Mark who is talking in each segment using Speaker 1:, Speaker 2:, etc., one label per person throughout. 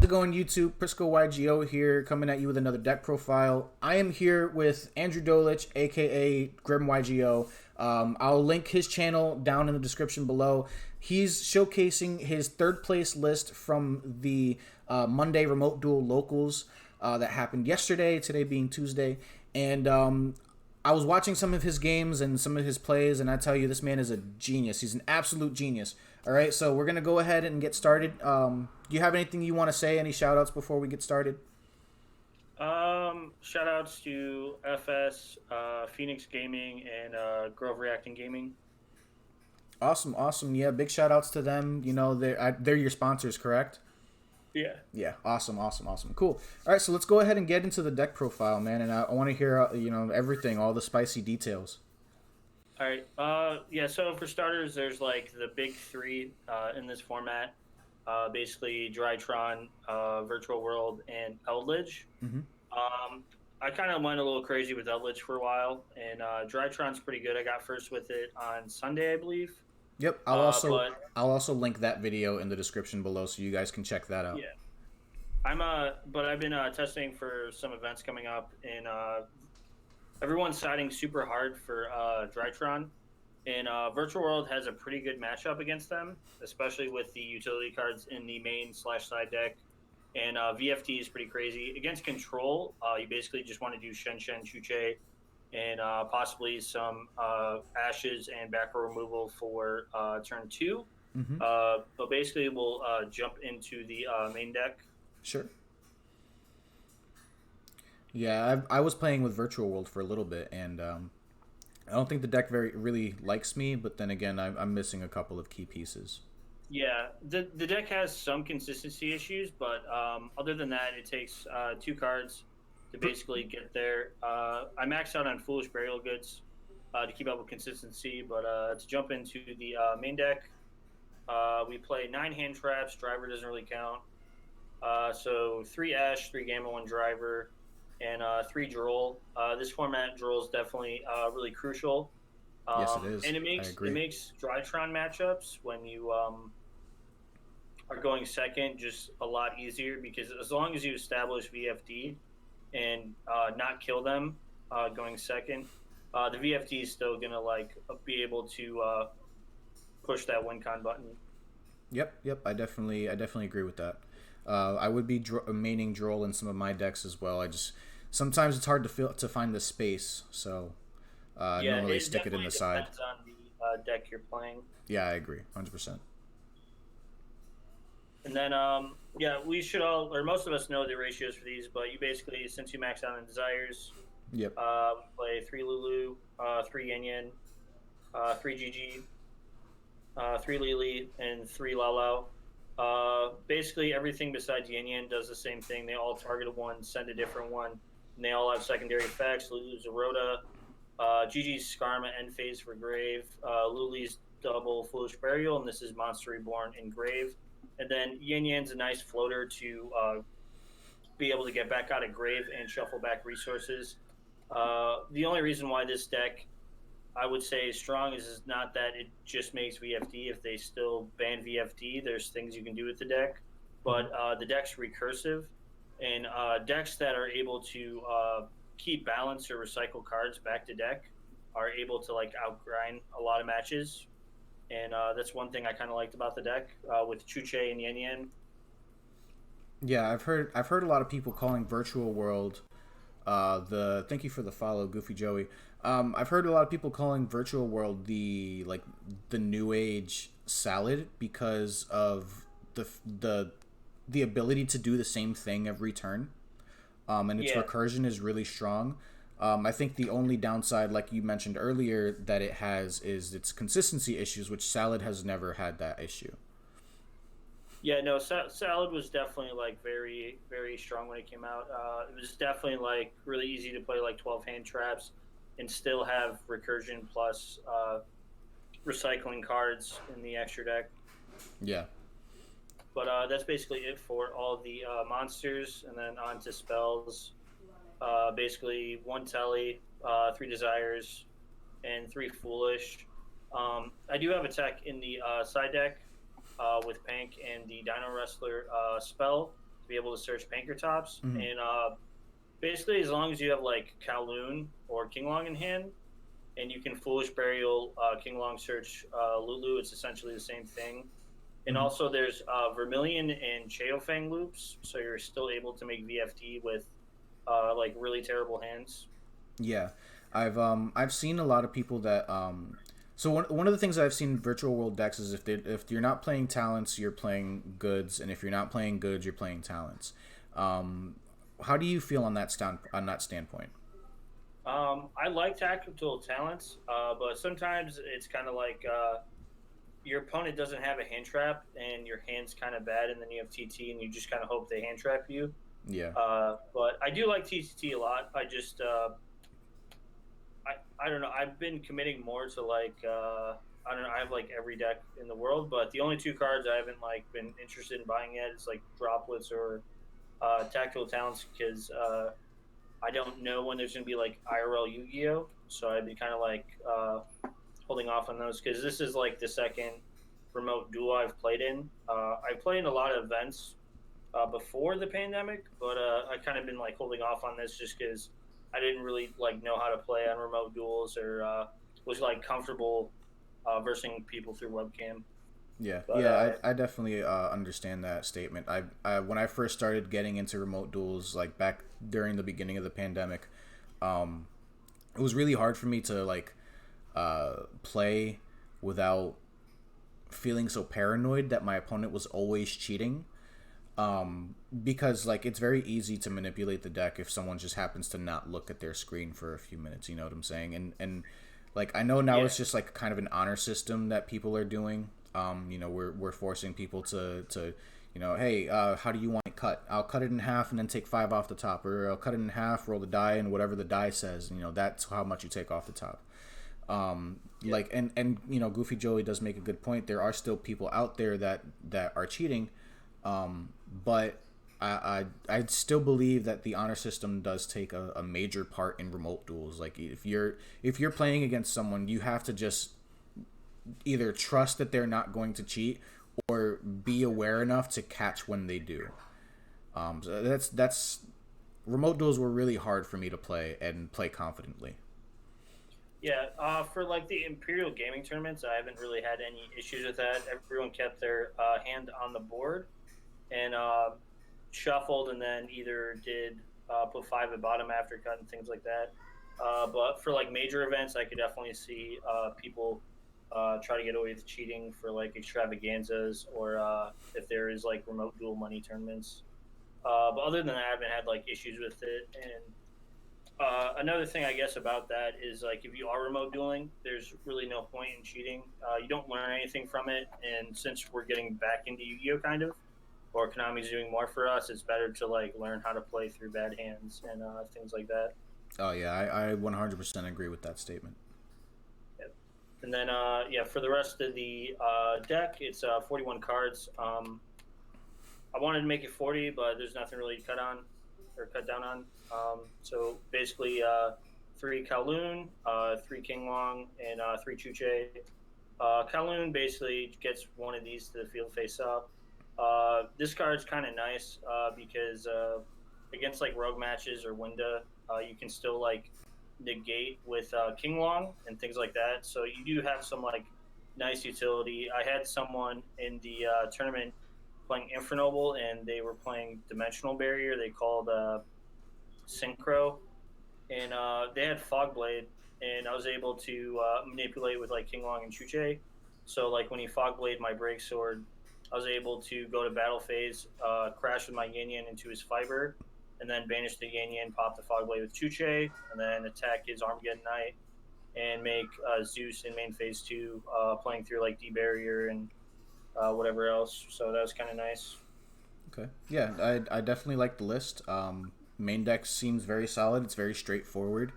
Speaker 1: it going, YouTube? Prisco YGO here, coming at you with another deck profile. I am here with Andrew Dolich, aka GrimYGO. I'll link his channel down in the description below. He's showcasing his third place list from the Monday Remote Duel Locals that happened yesterday, today being Tuesday. And I was watching some of his games and some of his plays, and I tell you, this man is a genius. He's an absolute genius. All right, so we're going to go ahead and get started. Do you have anything you want to say, any shout-outs before we get started?
Speaker 2: Shout-outs to FS, Phoenix Gaming, and Grove Reacting Gaming.
Speaker 1: Awesome, awesome. Yeah, big shout-outs to them. You know, they're your sponsors, correct?
Speaker 2: Yeah.
Speaker 1: Yeah, awesome, awesome, awesome. Cool. All right, so let's go ahead and get into the deck profile, man, and I want to hear, everything, all the spicy details.
Speaker 2: All right. Yeah, so for starters, there's like the big three in this format. Basically, Drytron, Virtual World, and Eldritch.
Speaker 1: Mm-hmm.
Speaker 2: I kind of went a little crazy with Eldritch for a while, and Drytron's pretty good. I got first with it on Sunday, I believe.
Speaker 1: Yep, I'll also link that video in the description below so you guys can check that out.
Speaker 2: Yeah. But I've been testing for some events coming up, and everyone's siding super hard for Drytron. And Virtual World has a pretty good matchup against them, especially with the utility cards in the main/side deck. And VFT is pretty crazy. Against Control, you basically just want to do Shen Shen, Chuche, and possibly some Ashes and back row removal for turn 2.
Speaker 1: Mm-hmm.
Speaker 2: But basically, we'll jump into the main deck.
Speaker 1: Sure. Yeah, I was playing with Virtual World for a little bit, and I don't think the deck really likes me, but then again, I'm missing a couple of key pieces.
Speaker 2: Yeah, the deck has some consistency issues, but other than that, it takes 2 cards to basically get there. I maxed out on Foolish Burial Goods to keep up with consistency, but to jump into the main deck, we play 9 hand traps. Driver doesn't really count. So 3 Ash, 3 Gamma, 1 Driver, and 3 Droll. This format, Droll is definitely really crucial.
Speaker 1: Yes, it is.
Speaker 2: And it makes Drytron matchups when you are going second just a lot easier, because as long as you establish VFD and not kill them going second, the VFD is still gonna be able to push that win con button.
Speaker 1: Yep. I definitely agree with that. I would be maining Droll in some of my decks as well. Sometimes it's hard to find the space, so normally stick it in the side.
Speaker 2: Depends on the deck you're playing.
Speaker 1: Yeah, I agree, 100%.
Speaker 2: And then, we should all, or most of us know the ratios for these, but you basically, since you max out on Desires,
Speaker 1: yep,
Speaker 2: play 3 Lulu, 3 Yin Yin, 3 GG, 3 Lili, and 3 Lao Lao. Basically, everything besides Yin Yin does the same thing. They all target one, send a different one, and they all have secondary effects. Lulu's Eroda, GG's Skarma, End Phase for Grave, Luli's double Foolish Burial, and this is Monster Reborn in Grave. And then Yin Yan's a nice floater to be able to get back out of Grave and shuffle back resources. The only reason why this deck, I would say, is strong is not that it just makes VFD. If they still ban VFD, there's things you can do with the deck. But the deck's recursive, and decks that are able to keep balance or recycle cards back to deck are able to outgrind a lot of matches. And that's one thing I kind of liked about the deck with Chuche and Yin Yin.
Speaker 1: Yeah, I've heard a lot of people calling Virtual World thank you for the follow, Goofy Joey. I've heard a lot of people calling Virtual World the new age Salad because of the ability to do the same thing every turn, and its recursion is really strong. I think the only downside, like you mentioned earlier, that it has is its consistency issues, which Salad has never had that issue.
Speaker 2: Yeah, no, Salad was definitely very, very strong when it came out. It was definitely really easy to play 12 hand traps and still have recursion plus recycling cards in the extra deck.
Speaker 1: Yeah.
Speaker 2: But that's basically it for all the monsters, and then on to spells. Basically 1 Telly, 3 Desires, and 3 Foolish. I do have a tech in the side deck with Pank and the Dino Wrestler spell. be able to search Panker tops.
Speaker 1: Hmm.
Speaker 2: And basically, as long as you have like Kowloon or Kinglong in hand, and you can Foolish Burial, Kinglong search Lulu, it's essentially the same thing. And
Speaker 1: Hmm.
Speaker 2: also, there's Vermilion and Cheofang loops, so you're still able to make VFD with like really terrible hands.
Speaker 1: Yeah, I've seen a lot of people that so one of the things that I've seen in virtual world decks is if you're not playing talents, you're playing goods, and if you're not playing goods, you're playing talents. Um, how do you feel on that standpoint?
Speaker 2: I like tactical talents, but sometimes it's kind of like your opponent doesn't have a hand trap, and your hand's kind of bad, and then you have TT, and you just kind of hope they hand trap you.
Speaker 1: Yeah.
Speaker 2: But I do like TT a lot. I just I don't know. I've been committing more to like I don't know. I have like every deck in the world, but the only two cards I haven't like been interested in buying yet is like droplets or tactical talents because I don't know when there's gonna be like IRL Yu-Gi-Oh. So I'd be kind of like holding off on those because this is like the second remote duel I've played in. I've played in a lot of events before the pandemic, but I kind of been like holding off on this just because I didn't really like know how to play on remote duels or was like comfortable versing people through webcam.
Speaker 1: Yeah,
Speaker 2: But
Speaker 1: yeah, I definitely understand that statement. When I first started getting into remote duels, like back during the beginning of the pandemic, um, it was really hard for me to like play without feeling so paranoid that my opponent was always cheating. Because like it's very easy to manipulate the deck if someone just happens to not look at their screen for a few minutes. You know what I'm saying? And like I know now
Speaker 2: yeah,
Speaker 1: it's just like kind of an honor system that people are doing. We're forcing people to hey, how do you want it cut? I'll cut it in half and then take five off the top, or I'll cut it in half, roll the die, and whatever the die says, that's how much you take off the top.
Speaker 2: yeah,
Speaker 1: Like and Goofy Joey does make a good point. There are still people out there that are cheating, but I still believe that the honor system does take a major part in remote duels. Like if you're playing against someone, you have to just either trust that they're not going to cheat or be aware enough to catch when they do. So that's remote duels were really hard for me to play and play confidently.
Speaker 2: yeah. For like the Imperial gaming tournaments, I haven't really had any issues with that. Everyone kept their hand on the board and shuffled, and then either did put five at bottom after cut and things like that. But for like major events, I could definitely see people try to get away with cheating for like extravaganzas or if there is like remote dual money tournaments. But other than that, I haven't had like issues with it. And another thing I guess about that is like if you are remote dueling, there's really no point in cheating. You don't learn anything from it, and since we're getting back into Yu-Gi-Oh kind of, or Konami's doing more for us, it's better to like learn how to play through bad hands and things like that.
Speaker 1: Oh yeah, I 100% agree with that statement.
Speaker 2: Yep. And then yeah, for the rest of the deck, it's 41 cards. I wanted to make it 40, but there's nothing really cut on or cut down on. So basically, three Kowloon, three Kinglong, and three Chuche. Kowloon basically gets one of these to the field face up. This card's kind of nice because against like rogue matches or Winda, you can still like negate with Kinglong and things like that. So you do have some like nice utility. I had someone in the tournament playing Infernoble, and they were playing Dimensional Barrier. They called Synchro, and they had Fog Blade, and I was able to manipulate with like Kinglong and Chuche. So like when he Fog Blade my Break Sword, I was able to go to battle phase, crash with my Yin Yin into his Fiber, and then banish the Yin Yin, pop the Fog Blade with Chuche, and then attack his Armageddon Knight, and make Zeus in main phase two, playing through like D Barrier and whatever else. So that was kind of nice.
Speaker 1: Okay. Yeah, I definitely like the list. Main deck seems very solid. It's very straightforward.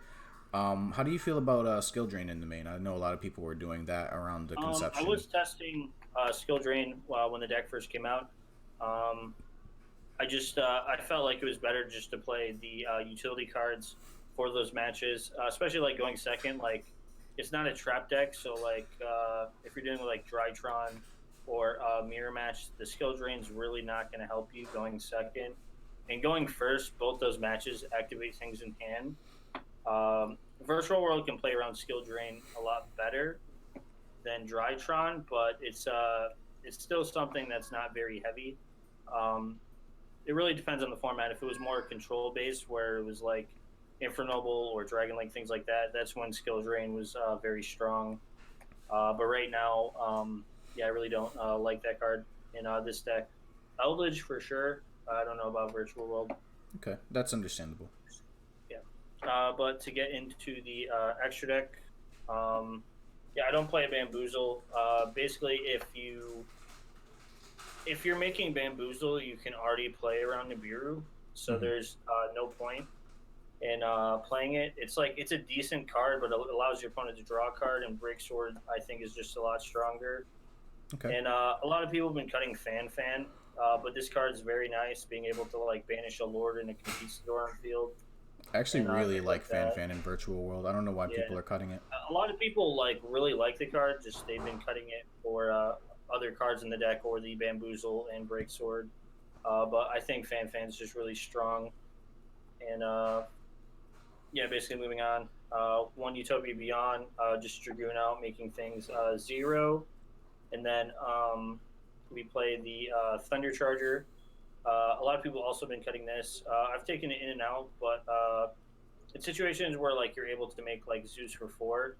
Speaker 1: How do you feel about skill drain in the main? I know a lot of people were doing that around the
Speaker 2: I
Speaker 1: conception.
Speaker 2: was testing skill drain when the deck first came out. Um, I felt like it was better just to play the utility cards for those matches, especially like going second. Like it's not a trap deck, so like if you're doing like Drytron or mirror match, the skill drain's really not going to help you going second. And going first, both those matches activate things in hand. Virtual World can play around skill drain a lot better than Drytron, but it's still something that's not very heavy. It really depends on the format. If it was more control based, where it was like Infernoble or Dragon Link, things like that, that's when skill drain was very strong. But right now, yeah, I really don't like that card in this deck. Eldritch for sure. I don't know about Virtual World.
Speaker 1: Okay, that's understandable.
Speaker 2: Yeah. But to get into the extra deck, yeah, I don't play Bamboozle. Basically, if you're making Bamboozle, you can already play around Nibiru, so there's no point in playing it. It's like it's a decent card, but it allows your opponent to draw a card, and Break Sword I think is just a lot stronger.
Speaker 1: Okay.
Speaker 2: And a lot of people have been cutting Fan, but this card is very nice, being able to like banish a Lord and a Conquistador on field.
Speaker 1: I actually really like Fan in Virtual World. I don't know why people are cutting it.
Speaker 2: A lot of people like really like the card, just they've been cutting it for other cards in the deck or the Bamboozle and Break Sword. But I think Fan is just really strong. And yeah, basically moving on. One Utopia Beyond, just Dragoon out, making things 0. And then we play the Thunder Charger. A lot of people also been cutting this. I've taken it in and out, but in situations where like you're able to make like Zeus for 4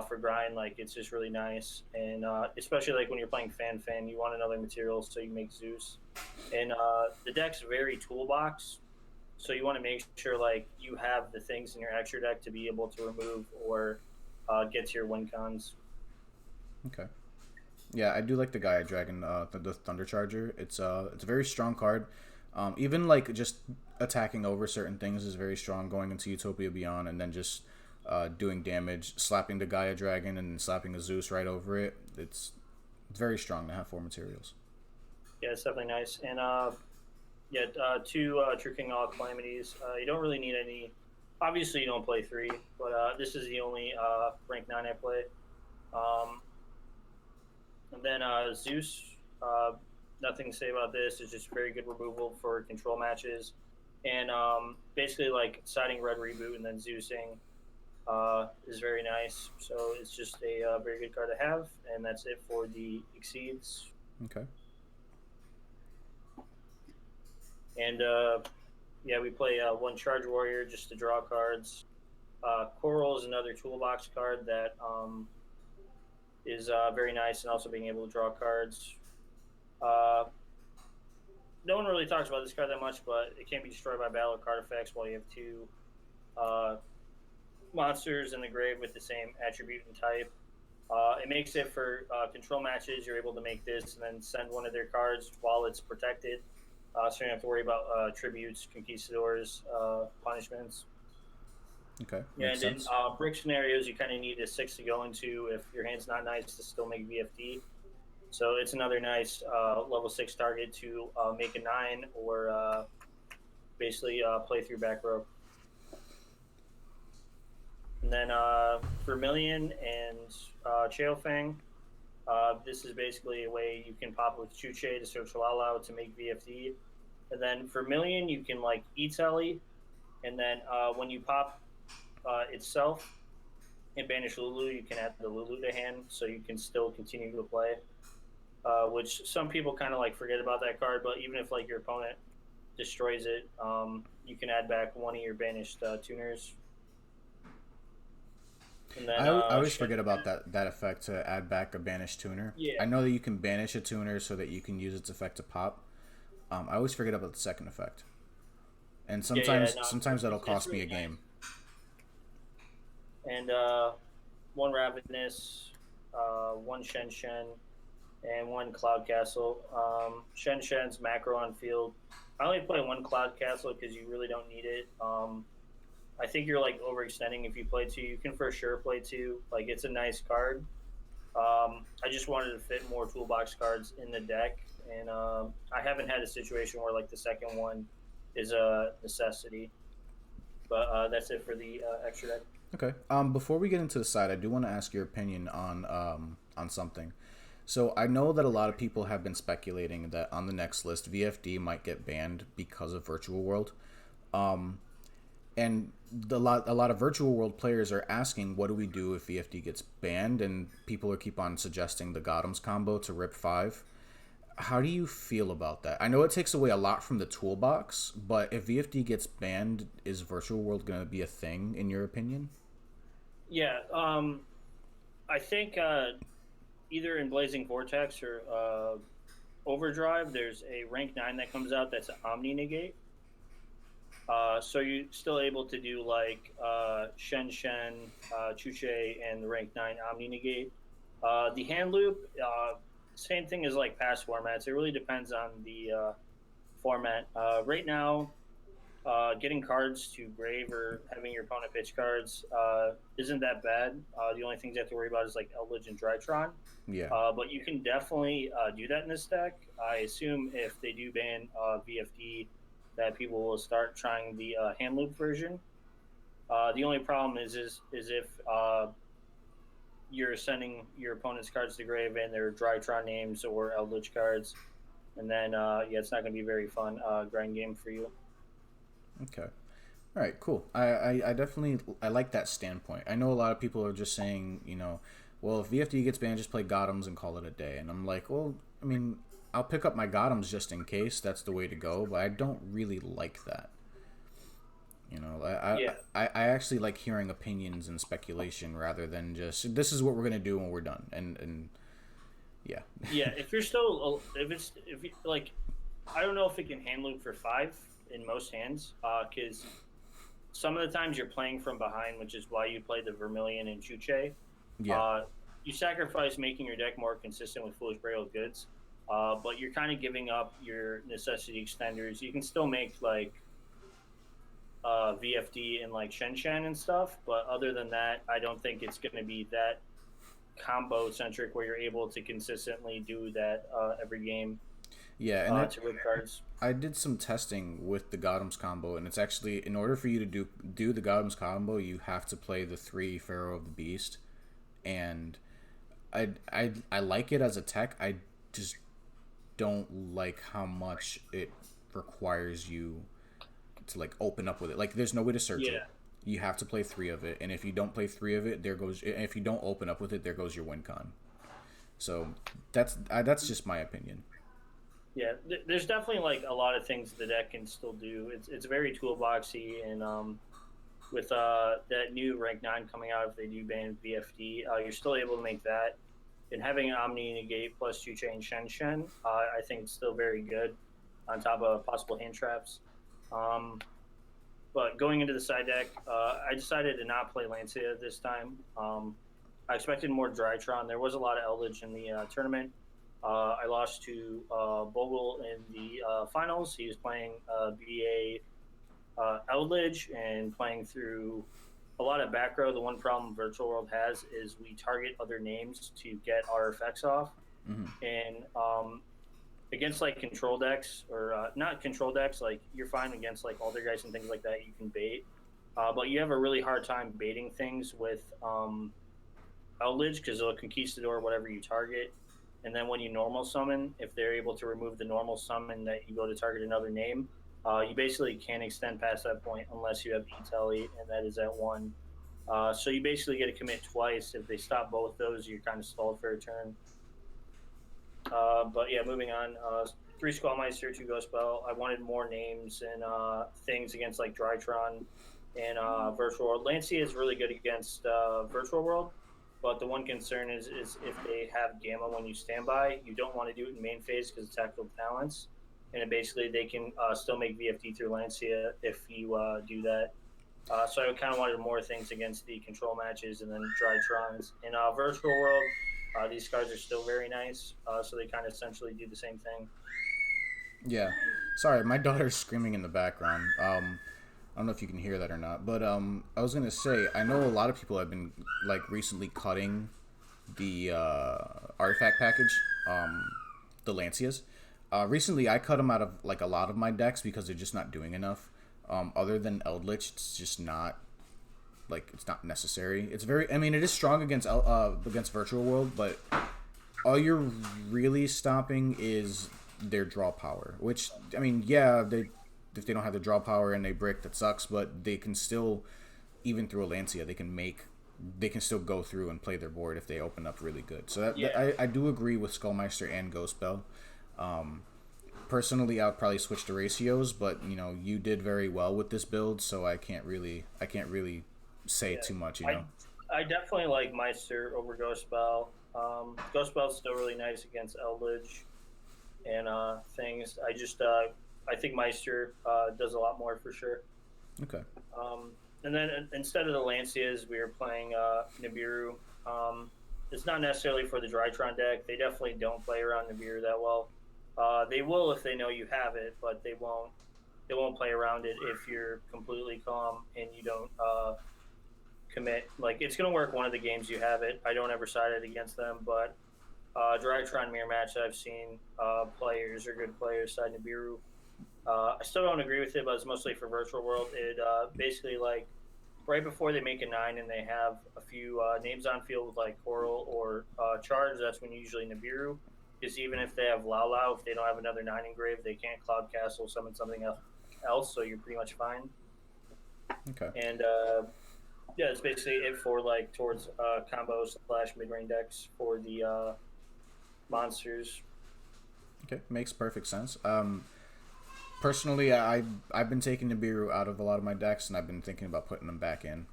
Speaker 2: for grind, like it's just really nice. And especially like when you're playing Fan, you want another material, so you make Zeus. And the deck's very toolbox, so you want to make sure like you have the things in your extra deck to be able to remove or get to your win cons.
Speaker 1: Okay. Yeah, I do like the Gaia Dragon, the Thunder Charger. It's a very strong card. Even like just attacking over certain things is very strong. Going into Utopia Beyond and then just doing damage, slapping the Gaia Dragon and slapping a Zeus right over it. It's very strong to have 4 materials.
Speaker 2: Yeah, it's definitely nice. And yeah, 2 True King All Calamities. You don't really need any. Obviously, you don't play 3, but this is the only rank 9 I play. And then Zeus, nothing to say about this. It's just very good removal for control matches. And basically, like, siding red reboot and then Zeusing is very nice. So it's just a very good card to have. And that's it for the Exceeds.
Speaker 1: Okay.
Speaker 2: And yeah, we play 1 Charge Warrior just to draw cards. Coral is another toolbox card that is very nice, and also being able to draw cards. No one really talks about this card that much, but it can be destroyed by battle card effects while you have 2 monsters in the grave with the same attribute and type. It makes it for control matches. You're able to make this and then send one of their cards while it's protected. So you don't have to worry about tributes, conquistadors, punishments.
Speaker 1: Okay.
Speaker 2: Yeah, and in brick scenarios, you kind of need a 6 to go into if your hand's not nice to still make VFD. So it's another nice level 6 target to make a 9 or basically play through back row. And then Vermilion and Cheofeng. This is basically a way you can pop with Chuche to search Lalau to make VFD. And then Vermilion, you can like eat Sally. And then when you pop itself and banish Lulu, you can add the Lulu to hand, so you can still continue to play. Which some people kind of like forget about that card, but even if like your opponent destroys it, you can add back one of your banished tuners. And then,
Speaker 1: I always forget about that effect to add back a banished tuner.
Speaker 2: Yeah.
Speaker 1: I know that you can banish a tuner so that you can use its effect to pop. I always forget about the second effect, and sometimes that'll cost me a game.
Speaker 2: And 1 Ravenous, 1 Shen, and 1 Cloud Castle. Shen's macro on field. I only play 1 Cloud Castle because you really don't need it. I think you're like overextending if you play 2. You can for sure play 2. Like, it's a nice card. I just wanted to fit more toolbox cards in the deck, and I haven't had a situation where like the second one is a necessity. But that's it for the extra deck.
Speaker 1: Okay. Before we get into the side, I do want to ask your opinion on something. So I know that a lot of people have been speculating that on the next list, VFD might get banned because of Virtual World. Um, and a lot of Virtual World players are asking, what do we do if VFD gets banned? And people are keep on suggesting the Gotham's combo to Rip 5. How do you feel about that? I know it takes away a lot from the toolbox, but if VFD gets banned, is Virtual World going to be a thing, in your opinion?
Speaker 2: Yeah, I think either in Blazing Vortex or Overdrive, there's a rank 9 that comes out that's an Omni Negate. So you're still able to do like Shen Shen, Chuche, and the rank 9 Omni Negate. The hand loop, same thing as like past formats. It really depends on the format. Right now, getting cards to grave or having your opponent pitch cards isn't that bad. The only things you have to worry about is like Eldritch and Drytron.
Speaker 1: Yeah.
Speaker 2: But you can definitely do that in this deck. I assume if they do ban VFD, that people will start trying the hand loop version. The only problem is if you're sending your opponent's cards to grave and their Drytron names or Eldritch cards, and then yeah, it's not going to be very fun grind game for you.
Speaker 1: Okay. All right, cool. I definitely I like that standpoint. I know a lot of people are just saying, well, if VFD gets banned, just play Gothams and call it a day. And I'm like, well, I mean, I'll pick up my Gothams just in case. That's the way to go. But I don't really like that.
Speaker 2: Yeah.
Speaker 1: I actually like hearing opinions and speculation rather than just this is what we're gonna do when we're done. And yeah.
Speaker 2: Yeah, if you're still if you, like, I don't know if it can hand loop for 5 in most hands, because some of the times you're playing from behind, which is why you play the Vermilion and Chuche.
Speaker 1: Yeah.
Speaker 2: You sacrifice making your deck more consistent with Foolish Burial Goods, but you're kind of giving up your necessity extenders. You can still make like VFD and like Shen Shen and stuff, but other than that, I don't think it's going to be that combo centric where you're able to consistently do that every game.
Speaker 1: Yeah, and
Speaker 2: to rip cards.
Speaker 1: I did some testing with the Gotham's combo, and it's actually in order for you to do the Gotham's combo, you have to play the 3 Pharaoh of the Beast, and I like it as a tech. I just don't like how much it requires you to like open up with it. Like, there's no way to search it. You have to play 3 of it, and if you don't play 3 of it, there goes. If you don't open up with it, there goes your win con. So that's just my opinion.
Speaker 2: Yeah, there's definitely like a lot of things the deck can still do. It's very toolboxy, and with that new rank 9 coming out, if they do ban VFD, you're still able to make that. And having an Omni Negate plus 2 chain Shen Shen, I think it's still very good on top of possible hand traps. But going into the side deck, I decided to not play Lancia this time. I expected more Drytron. There was a lot of Eldritch in the tournament. I lost to Bogle in the finals. He was playing BA Eldritch and playing through a lot of back row. The one problem Virtual World has is we target other names to get our effects off.
Speaker 1: Mm-hmm.
Speaker 2: And against like control decks or not control decks, like you're fine against like Aldergeist and things like that. You can bait, but you have a really hard time baiting things with Eldritch because it'll conquistador whatever you target. And then when you normal summon, if they're able to remove the normal summon that you go to target another name, you basically can't extend past that point unless you have E-Telly, and that is at 1. So you basically get to commit twice. If they stop both those, you're kind of stalled for a turn. But yeah, moving on. 3 Skullmeister, 2 Ghost Bell. I wanted more names and things against like Drytron and Virtual World. Lancia is really good against Virtual World. But the one concern is if they have Gamma when you stand by, you don't want to do it in main phase because it's tactical talents. And basically they can still make VFD through Lancia if you do that. So I kind of wanted more things against the control matches and then Drytrons. In Virtual World, these cards are still very nice. So they kind of essentially do the same thing.
Speaker 1: Yeah. Sorry, my daughter's screaming in the background. I don't know if you can hear that or not, but I was gonna say I know a lot of people have been like recently cutting the artifact package, the Lancias. Recently, I cut them out of like a lot of my decks because they're just not doing enough. Other than Eldritch, it's just not like it's not necessary. It's very, I mean, it is strong against Virtual World, but all you're really stopping is their draw power. Which, I mean, yeah, they if they don't have the draw power and they brick, that sucks. But they can still, even through a Lancia, they can still go through and play their board if they open up really good. So
Speaker 2: Yeah,
Speaker 1: I do agree with Skullmeister and Ghost Bell. Personally, I'd probably switch to ratios, but you did very well with this build, so I can't really say
Speaker 2: yeah.
Speaker 1: too much.
Speaker 2: I definitely like Meister over Ghost Bell. Ghost Bell's still really nice against Eldritch and things. I think Meister does a lot more for sure.
Speaker 1: Okay.
Speaker 2: And then instead of the Lancias, we were playing Nibiru. It's not necessarily for the Drytron deck. They definitely don't play around Nibiru that well. They will if they know you have it, but they won't. They won't play around it if you're completely calm and you don't commit. Like it's gonna work one of the games you have it. I don't ever side it against them, but Drytron mirror match I've seen players or good players side Nibiru. I still don't agree with it, but it's mostly for virtual world. It basically like right before they make a 9 and they have a few names on field with like Coral or Charge. That's when usually Nibiru. Because even if they have Lao Lao, if they don't have another 9 engraved, they can't Cloud Castle summon something else, so you're pretty much fine.
Speaker 1: Okay.
Speaker 2: And yeah, it's basically it for like towards combo slash mid range decks for the monsters.
Speaker 1: Okay. Makes perfect sense. Personally, I've been taking Nibiru out of a lot of my decks, and I've been thinking about putting them back in.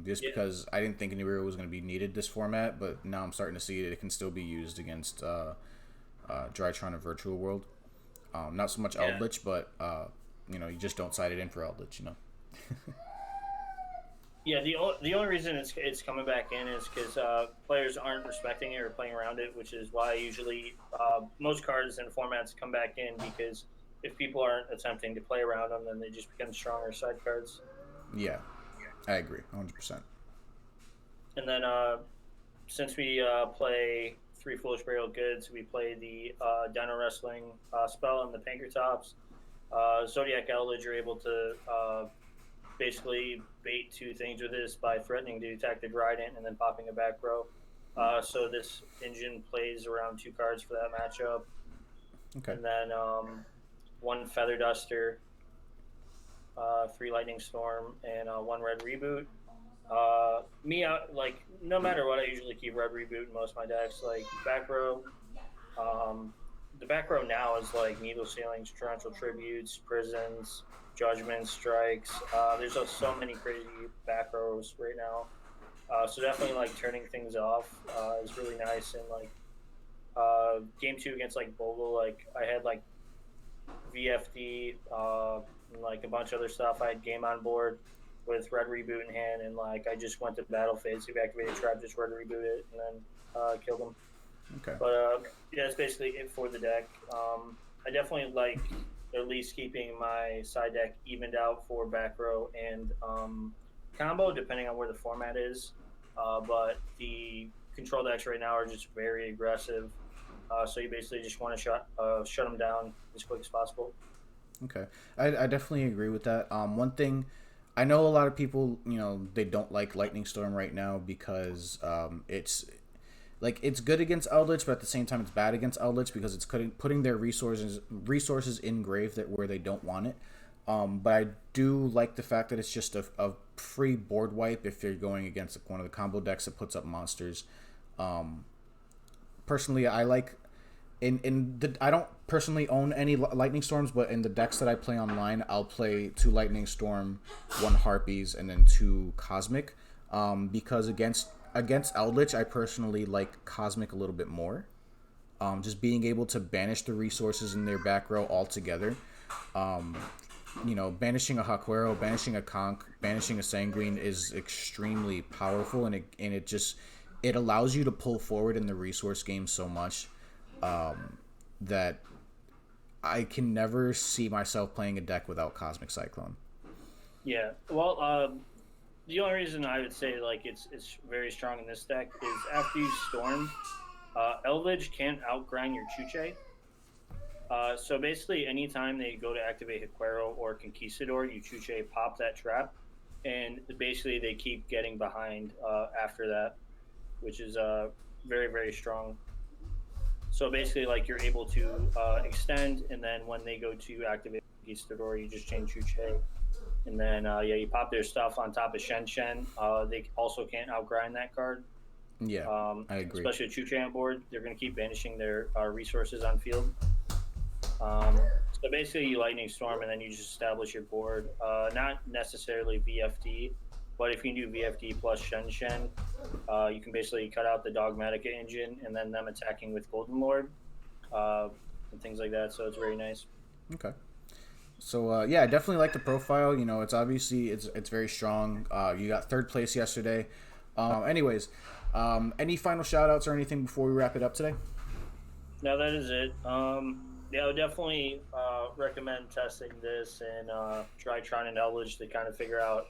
Speaker 1: Just
Speaker 2: Yeah,
Speaker 1: because I didn't think Nibiru was going to be needed this format, but now I'm starting to see it can still be used against Drytron and Virtual World. Not so much
Speaker 2: yeah.
Speaker 1: Eldritch, but you just don't side it in for Eldritch.
Speaker 2: Yeah, the only reason it's coming back in is because players aren't respecting it or playing around it, which is why usually most cards and formats come back in because if people aren't attempting to play around them, then they just become stronger side cards.
Speaker 1: Yeah, I agree, 100%.
Speaker 2: And then since we play three foolish burial goods, we play the Dino Wrestling spell and the Pankratops. Zodiac Eldritch, you're able to basically bait two things with this by threatening to attack the Dryden and then popping a back row. So this engine plays around two cards for that matchup,
Speaker 1: Okay,
Speaker 2: and then one Feather Duster, three Lightning Storm, and one Red Reboot. Like no matter what, I usually keep Red Reboot in most of my decks. Like back row, um, the back row now is like Needle Ceilings, Torrential Tributes, Prisons, Judgment Strikes. There's just so many crazy back rows right now. So definitely like turning things off is really nice. And like game two against like Bogle, like I had like VFD and like a bunch of other stuff. I had game on board with Red Reboot in hand, and like I just went to battle phase, activated trap, just Red Reboot it, and then killed him.
Speaker 1: okay,
Speaker 2: But yeah, that's basically it for the deck. I definitely like at least keeping my side deck evened out for back row and combo, depending on where the format is. But the control decks right now are just very aggressive. So you basically just want to shut them down as quick as possible.
Speaker 1: okay. I definitely agree with that. One thing, I know a lot of people, they don't like Lightning Storm right now because it's good against Eldritch, but at the same time it's bad against Eldritch because it's putting their resources in grave that where they don't want it. But I do like the fact that it's just a free board wipe if you're going against one of the combo decks that puts up monsters. Personally, I like I don't personally own any Lightning Storms, but in the decks that I play online, I'll play 2 Lightning Storm, 1 Harpies, and then 2 Cosmic. Because against Eldritch, I personally like Cosmic a little bit more. Just being able to banish the resources in their back row altogether. Banishing a Hakuero, banishing a Conch, banishing a Sanguine is extremely powerful, and it allows you to pull forward in the resource game so much that I can never see myself playing a deck without Cosmic Cyclone.
Speaker 2: Yeah. Well, the only reason I would say like it's very strong in this deck is after you storm, Eldritch can't outgrind your Chuche. So basically, anytime they go to activate Hiquero or Conquistador, you Chuche pop that trap, and basically they keep getting behind after that, which is very very strong. So basically, like you're able to extend, and then when they go to activate Conquistador, you just chain Chuche, and then you pop their stuff on top of Shen Shen. They also can't outgrind that card.
Speaker 1: Yeah, I agree.
Speaker 2: Especially with Chuche on board, they're going to keep banishing their resources on field. So basically, you Lightning Storm, and then you just establish your board. Not necessarily VFD, but if you can do VFD plus Shen Shen, you can basically cut out the Dogmatica engine, and then them attacking with Golden Lord and things like that. So it's very nice.
Speaker 1: Okay. So I definitely like the profile. You know, it's obviously it's very strong. You got third place yesterday. Anyways, any final shout outs or anything before we wrap it up today?
Speaker 2: No, that is it. I would definitely recommend testing this and try Tron and Eldritch to kind of figure out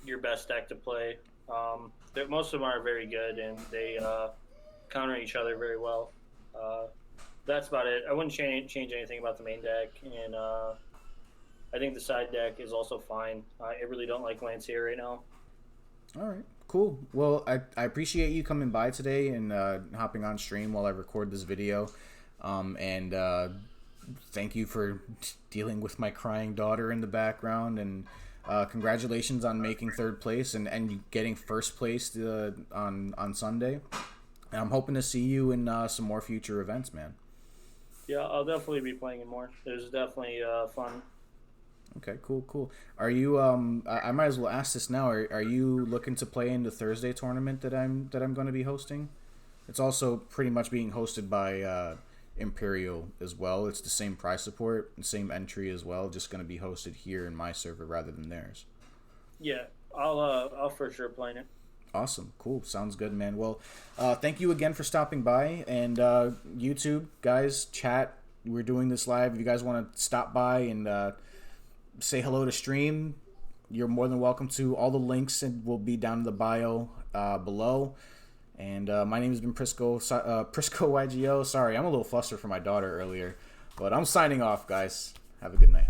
Speaker 2: your best deck to play. Most of them are very good, and they counter each other very well. That's about it. I wouldn't change anything about the main deck, and I think the side deck is also fine. I really don't like Lancier right now.
Speaker 1: All right, cool. Well, I appreciate you coming by today and hopping on stream while I record this video. And thank you for dealing with my crying daughter in the background. And congratulations on making third place and getting first place on Sunday. And I'm hoping to see you in some more future events, man.
Speaker 2: Yeah, I'll definitely be playing it more. It was definitely fun.
Speaker 1: Okay, cool. Are you? I might as well ask this now. Are you looking to play in the Thursday tournament that I'm going to be hosting? It's also pretty much being hosted by Imperial as well. It's the same price support and same entry as well. Just going to be hosted here in my server rather than theirs.
Speaker 2: Yeah, I'll for sure play it.
Speaker 1: Awesome, cool, sounds good, man. Well, thank you again for stopping by, and YouTube guys, chat. We're doing this live. If you guys want to stop by and say hello to stream, you're more than welcome to. All the links will be down in the bio below. And my name has been Prisco YGO. Sorry, I'm a little flustered for my daughter earlier, but I'm signing off, guys. Have a good night.